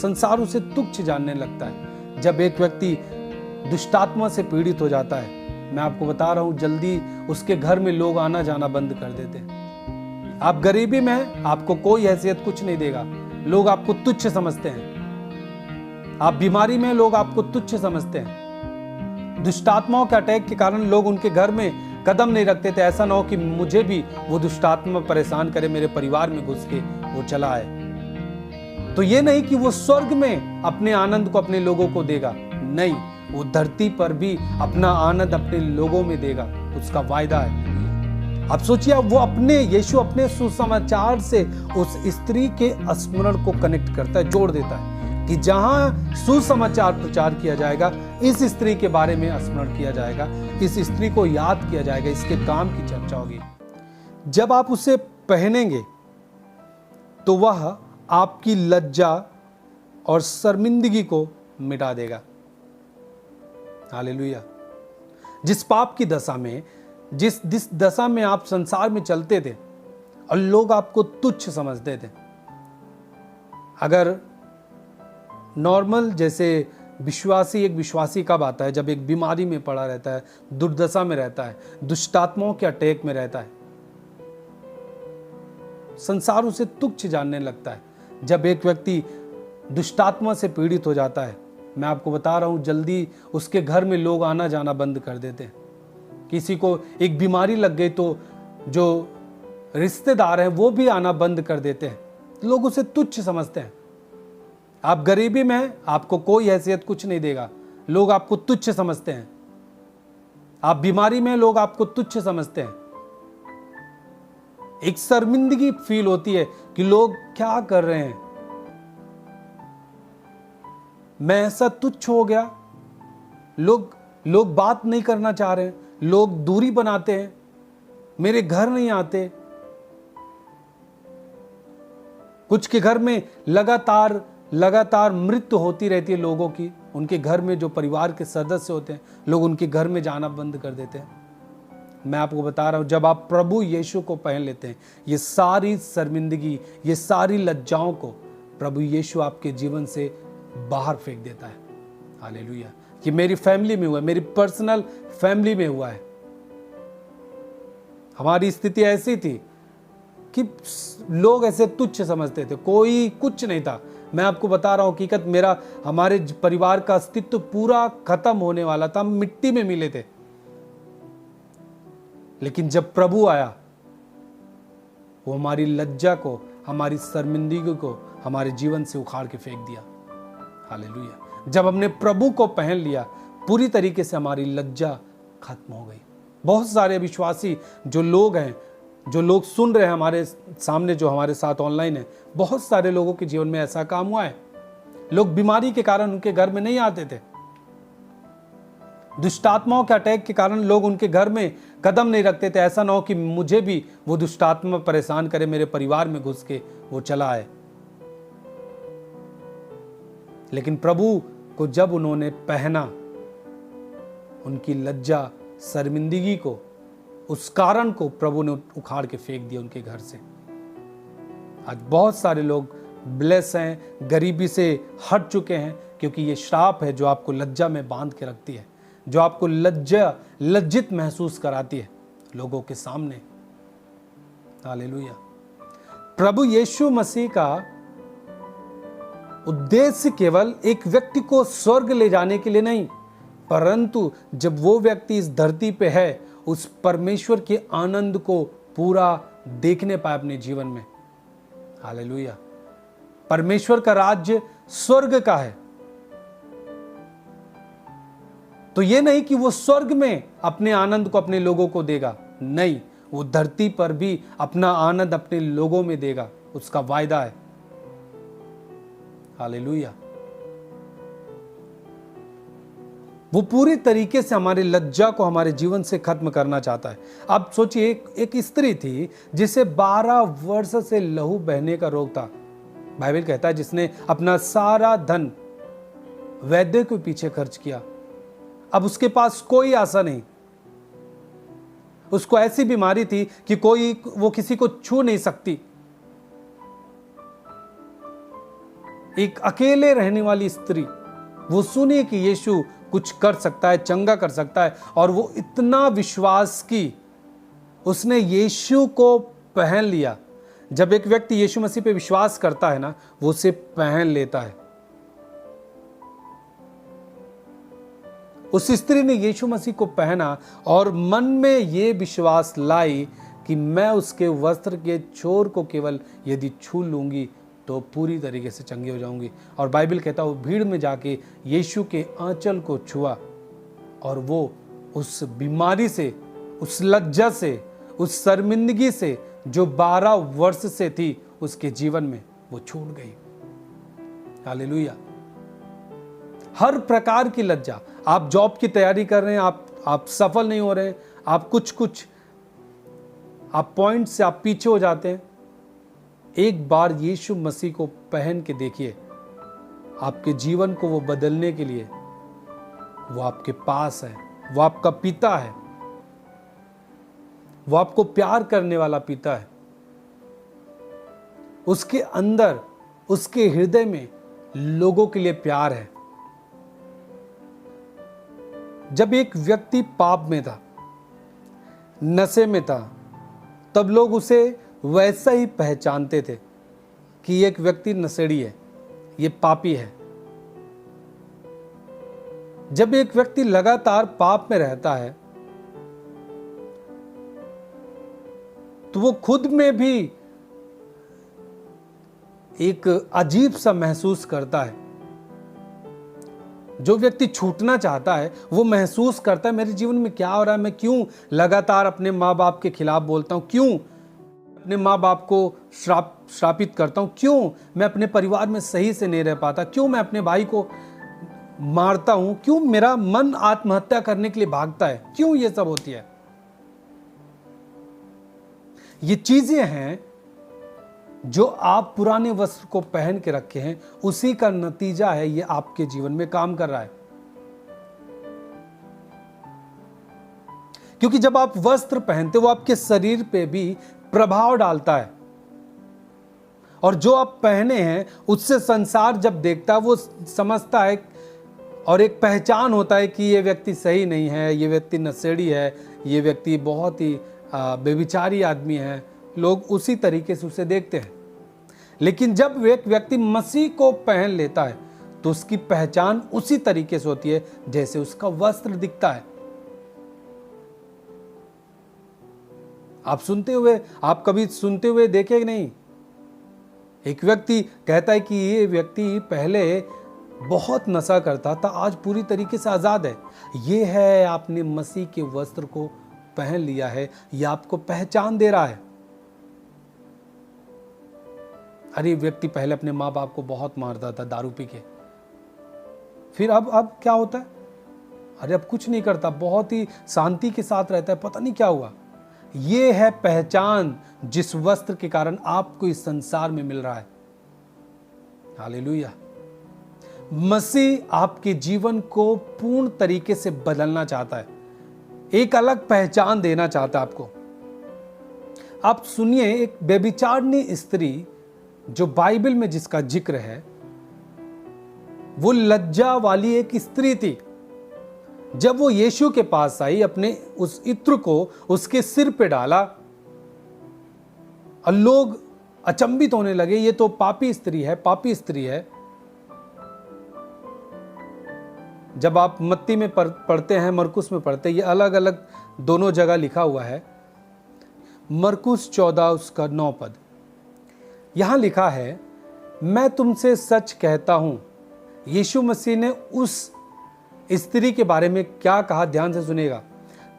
संसार उसे तुच्छ जानने लगता है। जब एक व्यक्ति दुष्टात्मा से पीड़ित हो जाता है, मैं आपको बता रहा हूं, जल्दी उसके घर में लोग आना जाना बंद कर देते हैं। आप गरीबी में हैं, आपको कोई हैसियत कुछ नहीं देगा, लोग आपको तुच्छ समझते हैं। आप बीमारी में, लोग आपको तुच्छ समझते हैं। दुष्टात्माओं के अटैक के कारण लोग उनके घर में कदम नहीं रखते थे। ऐसा ना हो कि मुझे भी वो दुष्टात्मा परेशान करे, मेरे परिवार में घुस के वो चला आए। तो ये नहीं कि वो स्वर्ग में अपने आनंद को अपने लोगों को देगा, नहीं, वो धरती पर भी अपना आनंद अपने लोगों में देगा, उसका वायदा है। अब सोचिए, वो यीशु अपने सुसमाचार से उस स्त्री के स्मरण को कनेक्ट करता है, जोड़ देता है कि जहां सुसमाचार प्रचार किया जाएगा, इस स्त्री के बारे में स्मरण किया जाएगा, इस स्त्री को याद किया जाएगा, इसके काम की चर्चा होगी। जब आप उसे पहनेंगे तो वह आपकी लज्जा और शर्मिंदगी को मिटा देगा। हालेलुया। जिस पाप की दशा में, जिस दशा में आप संसार में चलते थे और लोग आपको तुच्छ समझते थे, अगर नॉर्मल जैसे एक विश्वासी कब आता है? जब एक बीमारी में पड़ा रहता है, दुर्दशा में रहता है, दुष्टात्माओं के अटैक में रहता है, संसार उसे तुच्छ जानने लगता है। जब एक व्यक्ति दुष्टात्मा से पीड़ित हो जाता है, मैं आपको बता रहा हूं, जल्दी उसके घर में लोग आना जाना बंद कर देते हैं। किसी को एक बीमारी लग गई तो जो रिश्तेदार हैं वो भी आना बंद कर देते हैं, लोग उसे तुच्छ समझते हैं। आप गरीबी में हैं, आपको कोई हैसियत कुछ नहीं देगा, लोग आपको तुच्छ समझते हैं। आप बीमारी में, लोग आपको तुच्छ समझते हैं। एक शर्मिंदगी फील होती है कि लोग क्या कर रहे हैं, मैं ऐसा तुच्छ हो गया, लोग बात नहीं करना चाह रहे हैं, लोग दूरी बनाते हैं, मेरे घर नहीं आते। कुछ के घर में लगातार मृत्यु होती रहती है लोगों की, उनके घर में जो परिवार के सदस्य होते हैं, लोग उनके घर में जाना बंद कर देते हैं। मैं आपको बता रहा हूं, जब आप प्रभु यीशु को पहन लेते हैं, ये सारी शर्मिंदगी, ये सारी लज्जाओं को प्रभु यीशु आपके जीवन से बाहर फेंक देता है। हालेलुया। कि मेरी फैमिली में हुआ है, मेरी पर्सनल फैमिली में हुआ है। हमारी स्थिति ऐसी थी कि लोग ऐसे तुच्छ समझते थे, कोई कुछ नहीं था। मैं आपको बता रहा हूं हकीकत, हमारे परिवार का अस्तित्व पूरा खत्म होने वाला था, हम मिट्टी में मिले थे। लेकिन जब प्रभु आया, वो हमारी लज्जा को, हमारी शर्मिंदगी को हमारे जीवन से उखाड़ के फेंक दिया। हालेलुया। जब हमने प्रभु को पहन लिया, पूरी तरीके से हमारी लज्जा खत्म हो गई। बहुत सारे विश्वासी जो लोग हैं, जो लोग सुन रहे हैं हमारे सामने, जो हमारे साथ ऑनलाइन है, बहुत सारे लोगों के जीवन में ऐसा काम हुआ है। लोग बीमारी के कारण उनके घर में नहीं आते थे, दुष्टात्माओं के अटैक के कारण लोग उनके घर में कदम नहीं रखते थे। ऐसा ना हो कि मुझे भी वो दुष्टात्मा परेशान करे, मेरे परिवार में घुस के वो चला आए। लेकिन प्रभु को जब उन्होंने पहना, उनकी लज्जा, शर्मिंदगी को, उस कारण को प्रभु ने उखाड़ के फेंक दिया उनके घर से। आज बहुत सारे लोग ब्लेस हैं, गरीबी से हट चुके हैं, क्योंकि ये श्राप है जो आपको लज्जा में बांध के रखती है, जो आपको लज्जित महसूस कराती है लोगों के सामने। हालेलुया। प्रभु यीशु मसीह का उद्देश्य केवल एक व्यक्ति को स्वर्ग ले जाने के लिए नहीं, परंतु जब वो व्यक्ति इस धरती पे है, उस परमेश्वर के आनंद को पूरा देखने पाए अपने जीवन में। हालेलुया। परमेश्वर का राज्य स्वर्ग का है। तो ये नहीं कि वो स्वर्ग में अपने आनंद को अपने लोगों को देगा, नहीं, वो धरती पर भी अपना आनंद अपने लोगों में देगा, उसका वायदा है। हालेलुया। वो पूरी तरीके से हमारी लज्जा को हमारे जीवन से खत्म करना चाहता है। आप सोचिए, एक स्त्री थी जिसे 12 वर्ष से लहू बहने का रोग था। बाइबल कहता है जिसने अपना सारा धन वैद्य के पीछे खर्च किया, अब उसके पास कोई आशा नहीं। उसको ऐसी बीमारी थी कि वो किसी को छू नहीं सकती। एक अकेले रहने वाली स्त्री, वो सुनी कि यीशु कुछ कर सकता है, चंगा कर सकता है, और वो इतना विश्वास की उसने यीशु को पहन लिया। जब एक व्यक्ति यीशु मसीह पे विश्वास करता है ना, वो उसे पहन लेता है। उस स्त्री ने यीशु मसीह को पहना और मन में ये विश्वास लाई कि मैं उसके वस्त्र के छोर को केवल यदि छू लूंगी तो पूरी तरीके से चंगी हो जाऊंगी। और बाइबल कहता है वो भीड़ में जाके यीशु के आंचल को छुआ और वो उस बीमारी से, उस लज्जा से, उस शर्मिंदगी से जो 12 वर्ष से थी उसके जीवन में, वो छूट गई। हालेलुया। हर प्रकार की लज्जा, आप जॉब की तैयारी कर रहे हैं, आप सफल नहीं हो रहे हैं, आप कुछ आप पॉइंट से आप पीछे हो जाते हैं, एक बार यीशु मसीह को पहन के देखिए, आपके जीवन को वो बदलने के लिए वो आपके पास है। वो आपका पिता है, वो आपको प्यार करने वाला पिता है। उसके अंदर, उसके हृदय में लोगों के लिए प्यार है। जब एक व्यक्ति पाप में था, नशे में था, तब लोग उसे वैसा ही पहचानते थे कि एक व्यक्ति नशेड़ी है, ये पापी है। जब एक व्यक्ति लगातार पाप में रहता है तो वो खुद में भी एक अजीब सा महसूस करता है। जो व्यक्ति छूटना चाहता है वो महसूस करता है मेरे जीवन में क्या हो रहा है, मैं क्यों लगातार अपने माँ बाप के खिलाफ बोलता हूँ, क्यों अपने माँ बाप को श्रापित करता हूँ, क्यों मैं अपने परिवार में सही से नहीं रह पाता, क्यों मैं अपने भाई को मारता हूं, क्यों मेरा मन आत्महत्या करने के लिए भागता है, क्यों ये सब होती है। ये चीजें हैं जो आप पुराने वस्त्र को पहन के रखे हैं, उसी का नतीजा है ये आपके जीवन में काम कर रहा है। क्योंकि जब आप वस्त्र पहनते हो वो आपके शरीर पे भी प्रभाव डालता है, और जो आप पहने हैं उससे संसार जब देखता है वो समझता है और एक पहचान होता है कि ये व्यक्ति सही नहीं है, ये व्यक्ति नशेड़ी है, ये व्यक्ति बहुत ही बेविचारी आदमी है। लोग उसी तरीके से उसे देखते हैं। लेकिन जब एक व्यक्ति मसीह को पहन लेता है तो उसकी पहचान उसी तरीके से होती है जैसे उसका वस्त्र दिखता है। आप कभी सुनते हुए देखे नहीं, एक व्यक्ति कहता है कि ये व्यक्ति पहले बहुत नशा करता था, आज पूरी तरीके से आजाद है। ये है आपने मसीह के वस्त्र को पहन लिया है, ये आपको पहचान दे रहा है। अरे व्यक्ति पहले अपने माँ बाप को बहुत मारता था दारू पी के, फिर अब क्या होता है, अरे अब कुछ नहीं करता, बहुत ही शांति के साथ रहता है, पता नहीं क्या हुआ। ये है पहचान जिस वस्त्र के कारण आपको इस संसार में मिल रहा है। हालेलुया। मसीह आपके जीवन को पूर्ण तरीके से बदलना चाहता है, एक अलग पहचान देना चाहता है आपको। आप सुनिए, एक व्यभिचारिणी स्त्री जो बाइबल में जिसका जिक्र है, वो लज्जा वाली एक स्त्री थी। जब वो यीशु के पास आई, अपने उस इत्र को उसके सिर पे डाला और लोग अचंभित होने लगे, ये तो पापी स्त्री है, पापी स्त्री है। जब आप मत्ती में पढ़ते हैं, मरकुस में पढ़ते हैं, ये अलग अलग दोनों जगह लिखा हुआ है। मरकुस 14 उसका 9 पद, यहां लिखा है, मैं तुमसे सच कहता हूं। यीशु मसीह ने उस स्त्री के बारे में क्या कहा, ध्यान से सुनेगा,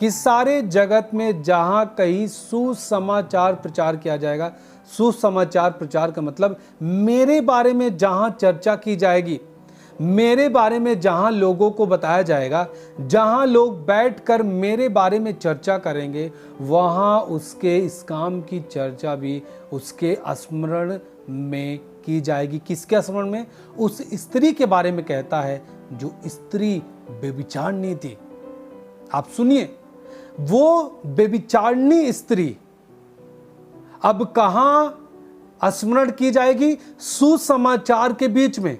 कि सारे जगत में जहां कहीं सुसमाचार प्रचार किया जाएगा, सुसमाचार प्रचार का मतलब मेरे बारे में जहां चर्चा की जाएगी, मेरे बारे में जहां लोगों को बताया जाएगा, जहां लोग बैठकर मेरे बारे में चर्चा करेंगे, वहां उसके इस काम की चर्चा भी उसके स्मरण में की जाएगी। किसके स्मरण में? उस स्त्री के बारे में कहता है जो स्त्री व्यभिचारिणी थी। आप सुनिए, वो व्यभिचारिणी स्त्री अब कहां स्मरण की जाएगी सुसमाचार के बीच में।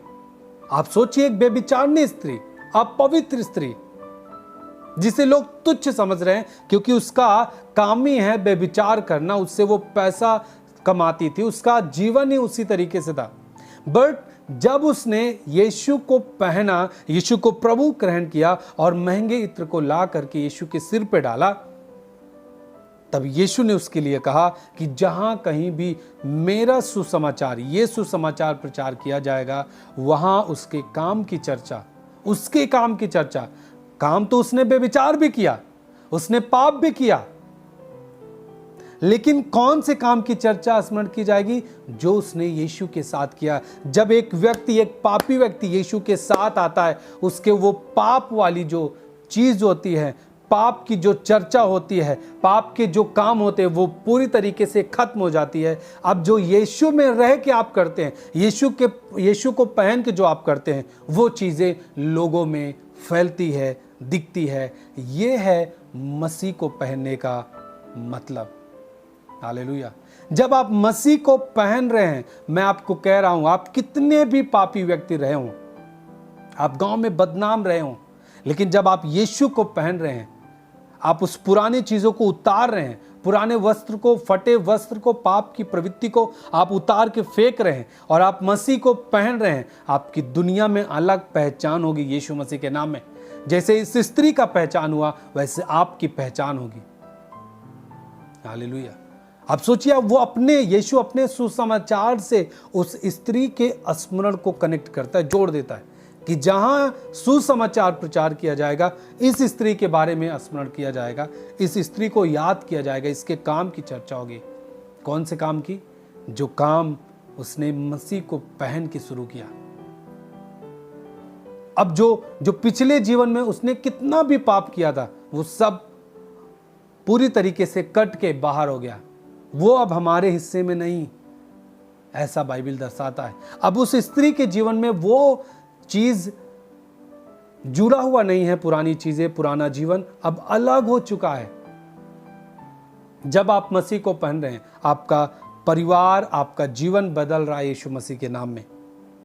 आप सोचिए, एक व्यभिचारिणी स्त्री, अपवित्र स्त्री, जिसे लोग तुच्छ समझ रहे हैं क्योंकि उसका काम ही है व्यभिचार करना, उससे वो पैसा कमाती थी, उसका जीवन ही उसी तरीके से था। बट जब उसने यीशु को पहना, यीशु को प्रभु ग्रहण किया और महंगे इत्र को ला करके यीशु के सिर पे डाला, तब यीशु ने उसके लिए कहा कि जहां कहीं भी मेरा सुसमाचार, ये सुसमाचार प्रचार किया जाएगा, वहां उसके काम की चर्चा, उसके काम की चर्चा। काम तो उसने बेविचार भी किया, उसने पाप भी किया, लेकिन कौन से काम की चर्चा स्मरण की जाएगी? जो उसने यीशु के साथ किया। जब एक व्यक्ति, एक पापी व्यक्ति यीशु के साथ आता है, उसके वो पाप वाली जो चीज होती है, पाप की जो चर्चा होती है, पाप के जो काम होते हैं, वो पूरी तरीके से खत्म हो जाती है। अब जो यीशु में रह के आप करते हैं, यीशु को पहन के जो आप करते हैं, वो चीजें लोगों में फैलती है, दिखती है। ये है मसीह को पहनने का मतलब। हालेलुया। जब आप मसीह को पहन रहे हैं, मैं आपको कह रहा हूं, आप कितने भी पापी व्यक्ति रहे हों, आप गांव में बदनाम रहे हों, लेकिन जब आप यीशु को पहन रहे हैं, आप उस पुरानी चीजों को उतार रहे हैं, पुराने वस्त्र को, फटे वस्त्र को, पाप की प्रवृत्ति को आप उतार के फेंक रहे हैं और आप मसीह को पहन रहे हैं, आपकी दुनिया में अलग पहचान होगी यीशु मसीह के नाम में। जैसे इस स्त्री का पहचान हुआ, वैसे आपकी पहचान होगी। हालेलुया। आप सोचिए, यीशु अपने सुसमाचार से उस स्त्री के स्मरण को कनेक्ट करता है, जोड़ देता है कि जहां सुसमाचार प्रचार किया जाएगा, इस स्त्री के बारे में स्मरण किया जाएगा, इस स्त्री को याद किया जाएगा, इसके काम की चर्चा होगी। कौन से काम की? जो काम उसने मसीह को पहन के शुरू किया। अब जो पिछले जीवन में उसने कितना भी पाप किया था, वो सब पूरी तरीके से कट के बाहर हो गया। वो अब हमारे हिस्से में नहीं, ऐसा बाइबल दर्शाता है। अब उस स्त्री के जीवन में वो चीज जुड़ा हुआ नहीं है, पुरानी चीजें, पुराना जीवन अब अलग हो चुका है। जब आप मसीह को पहन रहे हैं, आपका परिवार, आपका जीवन बदल रहा है यीशु मसीह के नाम में।